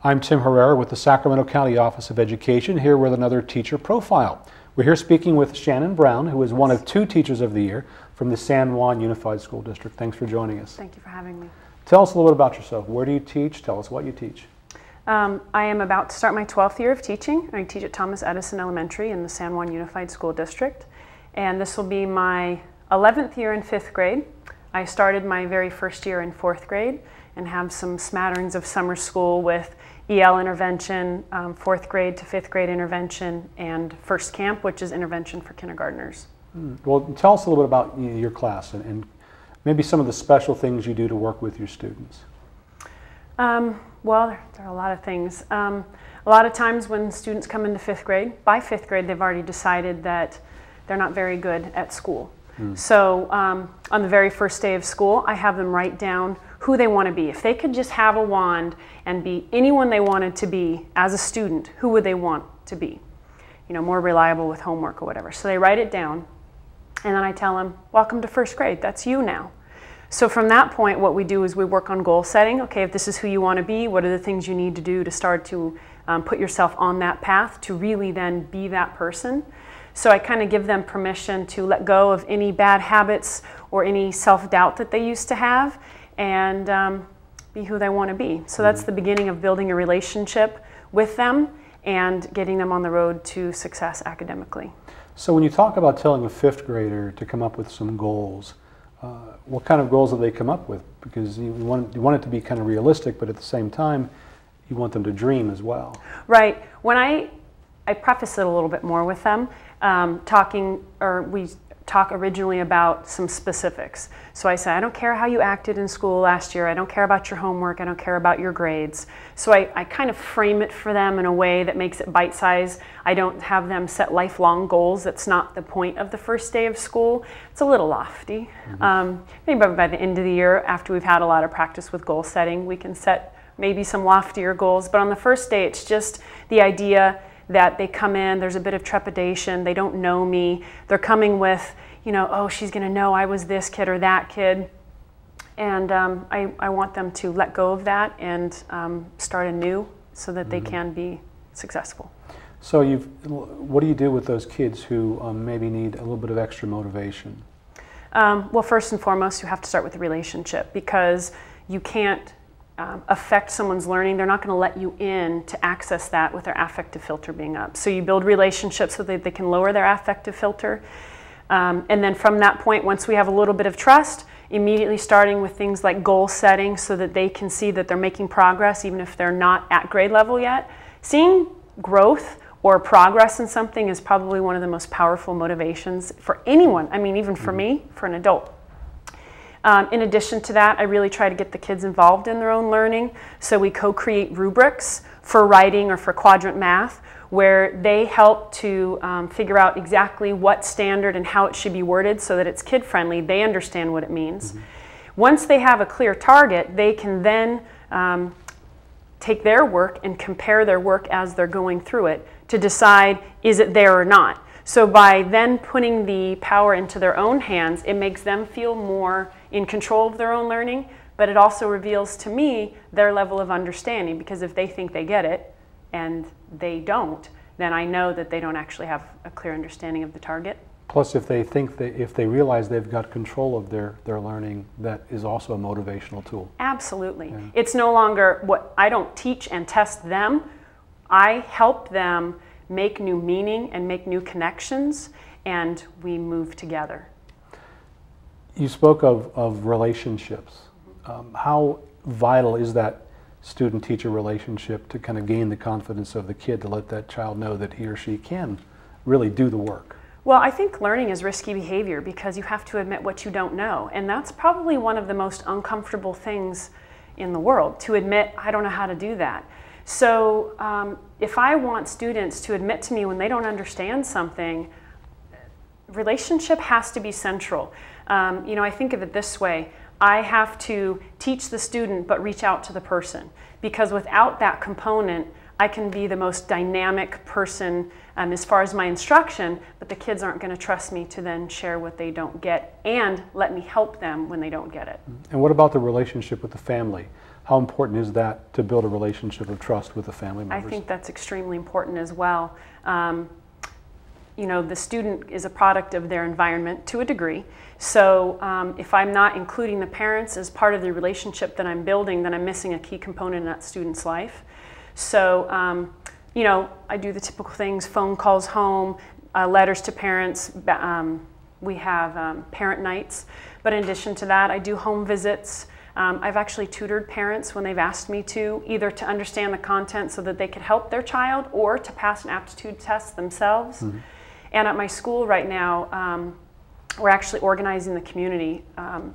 I'm Tim Herrera with the Sacramento County Office of Education, here with another teacher profile. We're here speaking with Shannan Brown, who is one of 2 Teachers of the Year from the San Juan Unified School District. Thanks for joining us. Thank you for having me. Tell us a little bit about yourself. Where do you teach? Tell us what you teach. I am about to start my 12th year of teaching. I teach at Thomas Edison Elementary in the San Juan Unified School District, and this will be my 11th year in 5th grade. I started my very first year in 4th grade and have some smatterings of summer school with EL intervention, 4th grade to 5th grade intervention, and first camp, which is intervention for kindergartners. Well, tell us a little bit about your class and maybe some of the special things you do to work with your students. Well, there are a lot of things. A lot of times when students come into 5th grade, by 5th grade they've already decided that they're not very good at school. So on the very first day of school, I have them write down who they want to be. If they could just have a wand and be anyone they wanted to be as a student, who would they want to be? You know, more reliable with homework or whatever. So they write it down, and then I tell them, welcome to 1st grade, that's you now. So from that point, what we do is we work on goal setting. Okay, if this is who you want to be, what are the things you need to do to start to put yourself on that path to really then be that person? So I kind of give them permission to let go of any bad habits or any self-doubt that they used to have and be who they want to be. So that's the beginning of building a relationship with them and getting them on the road to success academically. So when you talk about telling a 5th grader to come up with some goals, what kind of goals do they come up with? Because you want it to be kind of realistic, but at the same time, you want them to dream as well. Right. When I preface it a little bit more with them, we talk originally about some specifics. So I say, I don't care how you acted in school last year, I don't care about your homework, I don't care about your grades. So I kind of frame it for them in a way that makes it bite-sized. I don't have them set lifelong goals. That's not the point of the first day of school. It's a little lofty. Maybe by the end of the year, after we've had a lot of practice with goal setting, we can set maybe some loftier goals. But on the first day, it's just the idea that they come in, there's a bit of trepidation, they don't know me, they're coming with, you know, oh, she's gonna know I was this kid or that kid. And I want them to let go of that and start anew so that they can be successful. So what do you do with those kids who maybe need a little bit of extra motivation? Well, first and foremost, you have to start with the relationship, because you can't affect someone's learning. They're not going to let you in to access that with their affective filter being up. So you build relationships so that they can lower their affective filter. And then from that point, once we have a little bit of trust, immediately starting with things like goal setting so that they can see that they're making progress even if they're not at grade level yet. Seeing growth or progress in something is probably one of the most powerful motivations for anyone. I mean, even for me, for an adult. In addition to that, I really try to get the kids involved in their own learning. So we co-create rubrics for writing or for quadrant math, where they help to figure out exactly what standard and how it should be worded so that it's kid-friendly. They understand what it means. Once they have a clear target, they can then take their work and compare their work as they're going through it to decide, is it there or not? So by then putting the power into their own hands, it makes them feel more in control of their own learning, but it also reveals to me their level of understanding, because if they think they get it and they don't, then I know that they don't actually have a clear understanding of the target. Plus, if they realize they've got control of their learning, that is also a motivational tool. Absolutely. Yeah. It's no longer what I don't teach and test them. I help them make new meaning and make new connections, and we move together. You spoke of relationships. How vital is that student-teacher relationship to kind of gain the confidence of the kid to let that child know that he or she can really do the work? Well, I think learning is risky behavior because you have to admit what you don't know, and that's probably one of the most uncomfortable things in the world, to admit I don't know how to do that. So if I want students to admit to me when they don't understand something, relationship has to be central. You know, I think of it this way. I have to teach the student but reach out to the person, because without that component, I can be the most dynamic person as far as my instruction, but the kids aren't going to trust me to then share what they don't get and let me help them when they don't get it. And what about the relationship with the family? How important is that to build a relationship of trust with the family members? I think that's extremely important as well. You know, the student is a product of their environment to a degree. So if I'm not including the parents as part of the relationship that I'm building, then I'm missing a key component in that student's life. So, you know, I do the typical things, phone calls home, letters to parents. We have parent nights. But in addition to that, I do home visits. I've actually tutored parents when they've asked me to, either to understand the content so that they could help their child or to pass an aptitude test themselves. Mm-hmm. And at my school right now, we're actually organizing the community.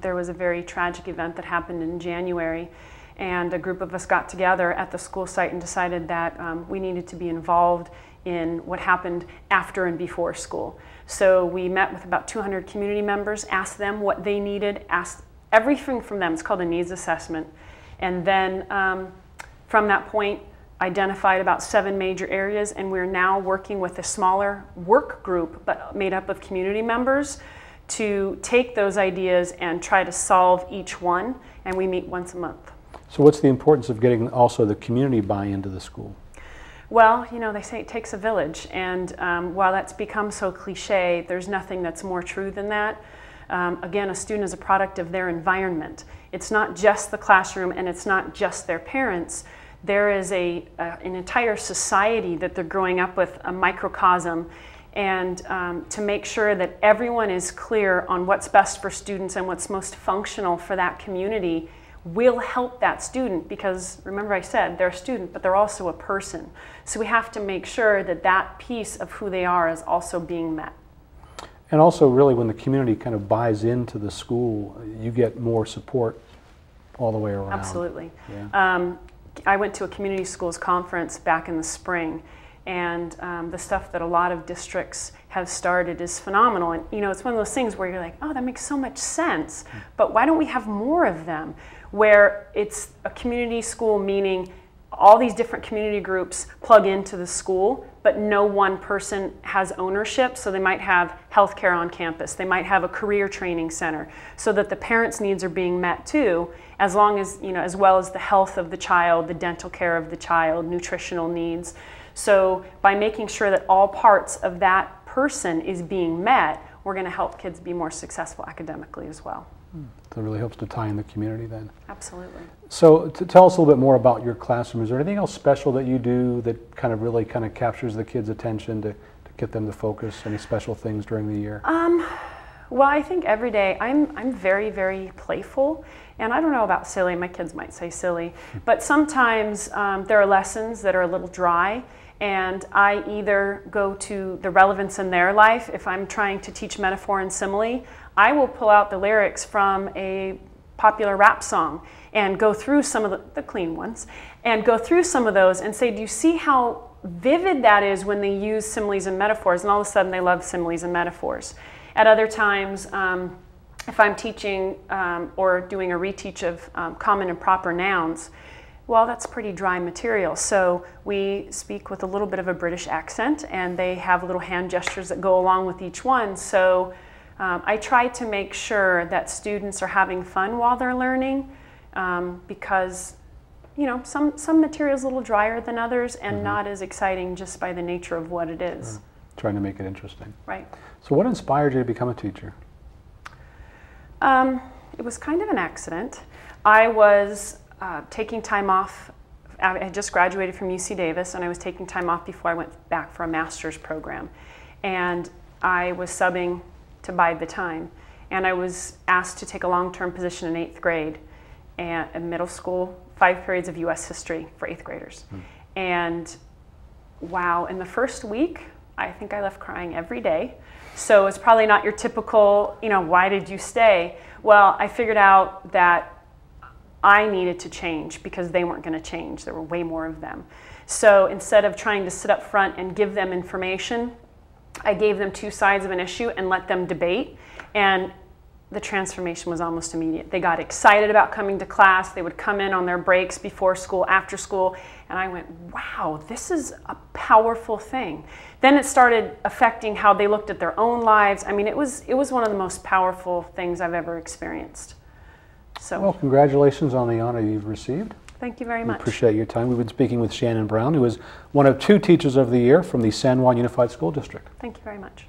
There was a very tragic event that happened in January, and a group of us got together at the school site and decided that we needed to be involved in what happened after and before school. So we met with about 200 community members, asked them what they needed, asked everything from them. It's called a needs assessment. And then from that point, identified about 7 major areas, and we're now working with a smaller work group, but made up of community members, to take those ideas and try to solve each one, and we meet once a month. So what's the importance of getting also the community buy-in to the school? Well, you know, they say it takes a village, and while that's become so cliche, there's nothing that's more true than that. Again, a student is a product of their environment. It's not just the classroom, and it's not just their parents. There is an entire society that they're growing up with, a microcosm, and to make sure that everyone is clear on what's best for students and what's most functional for that community will help that student, because remember I said they're a student, but they're also a person. So we have to make sure that that piece of who they are is also being met. And also really when the community kind of buys into the school, you get more support all the way around. Absolutely. Yeah. I went to a community schools conference back in the spring, and the stuff that a lot of districts have started is phenomenal. And you know, it's one of those things where you're like, oh, that makes so much sense, but why don't we have more of them? Where it's a community school, meaning all these different community groups plug into the school, but no one person has ownership. So they might have healthcare on campus, they might have a career training center, so that the parents' needs are being met too, as long as, you know, as well as the health of the child, the dental care of the child, nutritional needs. So by making sure that all parts of that person is being met, we're going to help kids be more successful academically as well. So it really helps to tie in the community then. Absolutely. So to tell us a little bit more about your classroom, is there anything else special that you do that kind of really kind of captures the kids' attention to get them to focus? Any special things during the year? Well, I think every day I'm very, very playful, and I don't know about silly. My kids might say silly, but sometimes there are lessons that are a little dry, and I either go to the relevance in their life. If I'm trying to teach metaphor and simile, I will pull out the lyrics from a popular rap song and go through some of the clean ones, and go through some of those and say, do you see how vivid that is when they use similes and metaphors? And all of a sudden they love similes and metaphors. At other times, if I'm teaching or doing a reteach of common and proper nouns, well, that's pretty dry material. So we speak with a little bit of a British accent, and they have little hand gestures that go along with each one. So I try to make sure that students are having fun while they're learning, because you know, some material is a little drier than others, and not as exciting just by the nature of what it is. Trying to make it interesting. Right. So what inspired you to become a teacher? It was kind of an accident. I was taking time off. I had just graduated from UC Davis, and I was taking time off before I went back for a master's program. And I was subbing to bide the time. And I was asked to take a long-term position in 8th grade and in middle school, 5 periods of US history for 8th graders. And wow, in the first week, I think I left crying every day. So it's probably not your typical, you know, why did you stay? Well, I figured out that I needed to change because they weren't going to change. There were way more of them. So instead of trying to sit up front and give them information, I gave them 2 sides of an issue and let them debate. And the transformation was almost immediate. They got excited about coming to class. They would come in on their breaks, before school, after school, and I went, wow, this is a powerful thing. Then it started affecting how they looked at their own lives. I mean, it was one of the most powerful things I've ever experienced. So, well, congratulations on the honor you've received. Thank you very We much. appreciate your time. We've been speaking with Shannan Brown, who is one of 2 Teachers of the Year from the San Juan Unified School District. Thank you very much.